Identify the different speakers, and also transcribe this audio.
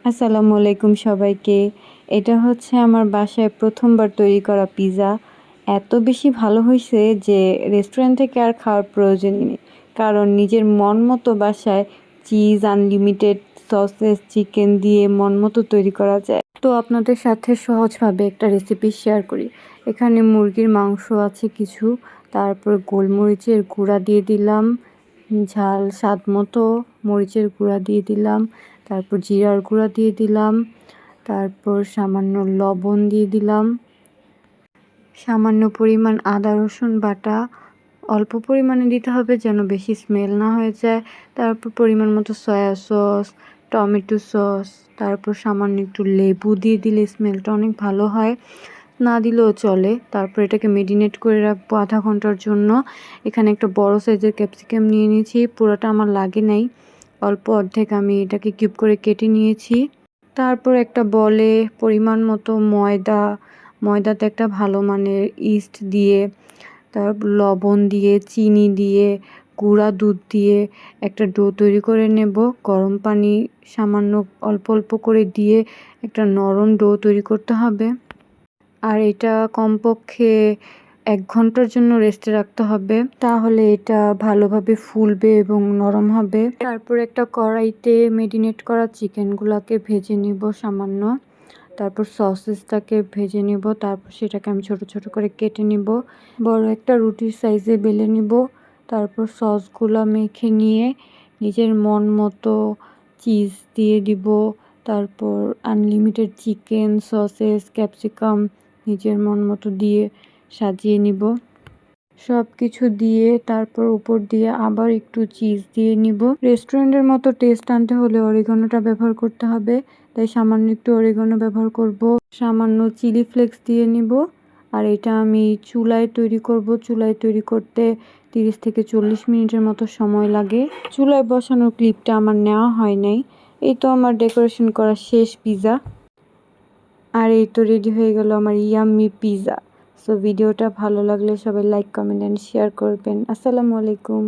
Speaker 1: আসসালামু আলাইকুম সবাইকে। এটা হচ্ছে আমার বাসায় প্রথমবার তৈরি করা পিৎজা। এত বেশি ভালো হয়েছে যে রেস্টুরেন্ট থেকে আর খাওয়ার প্রয়োজনই নেই, কারণ নিজের মন মতো বাসায় চিজ আনলিমিটেড সসেস চিকেন দিয়ে মন মতো তৈরি করা যায়। তো আপনাদের সাথে সহজভাবে একটা রেসিপি শেয়ার করি। এখানে মুরগির মাংস আছে কিছু, তারপর গোলমরিচের গুঁড়া দিয়ে দিলাম, ঝাল স্বাদ মতো মরিচের গুঁড়া দিয়ে দিলাম, তারপর জিরার গুঁড়া দিয়ে দিলাম, তারপর সামান্য লবণ দিয়ে দিলাম, সামান্য পরিমাণ আদা রসুন বাটা, অল্প পরিমাণে দিতে হবে যেন বেশি স্মেল না হয়ে যায়। তারপর পরিমাণ মতো সয়া সস, টমেটো সস, তারপর সামান্য একটু লেবু দিয়ে দিলে স্মেলটা অনেক ভালো হয়, না দিলেও চলে। তারপর এটাকে মেরিনেট করে রাখবো আধা ঘন্টার জন্য। এখানে একটা বড় সাইজের ক্যাপসিকাম নিয়ে নিয়েছি, পুরোটা আমার লাগে নাই, অল্প অর্ধেক আমি এটাকে কিউব করে কেটে নিয়েছি। তারপর একটা বলে পরিমাণ মতো ময়দাতে একটা ভালো মানের ইস্ট দিয়ে, তারপর লবণ দিয়ে, চিনি দিয়ে, গুঁড়া দুধ দিয়ে একটা ডো তৈরি করে নেব। গরম পানি সামান্য অল্প অল্প করে দিয়ে একটা নরম ডো তৈরি করতে হবে। আর এটা কমপক্ষে 1 ঘন্টার জন্য রেস্টে রাখতে হবে, তাহলে এটা ভালোভাবে ফুলবে এবং নরম হবে। তারপর একটা কড়াইতে মেরিনেট করা চিকেনগুলোকে ভেজে নিব সামান্য, তারপর সসেসটাকে ভেজে নিব, তারপর সেটাকে আমি ছোট ছোট করে কেটে নিব, বড় একটা রুটির সাইজে বেলে নিব। তারপর সসগুলো মেখে নিয়ে নিজের মন মতো চিজ দিয়ে দিব, তারপর আনলিমিটেড চিকেন সসেস ক্যাপসিকাম নিজের মন মতো দিয়ে সাজিয়ে নিব। সব কিছু দিয়ে তারপর উপর দিয়ে আবার একটু চিজ দিয়ে নিব। রেস্টুরেন্টের মতো টেস্ট আনতে হলে অরিগানোটা ব্যবহার করতে হবে, তাই সামান্য একটু অরিগানো ব্যবহার করব। সামান্য চিলি ফ্লেক্স দিয়ে নিব। আর এটা আমি চুলায় তৈরি করব। চুলায় তৈরি করতে 30 থেকে 40 মিনিটের মতো সময় লাগে। চুলায় বসানোর ক্লিপটা আমার নেওয়া হয় নাই। এই তো আমার ডেকোরেশন করা শেষ পিৎজা। আর এই তো রেডি হয়ে গেল আমার ইয়াম্মি পিৎজা। সো ভিডিওটা ভালো লাগলে সবাই লাইক কমেন্ট অ্যান্ড শেয়ার করবেন। আসসালামু আলাইকুম।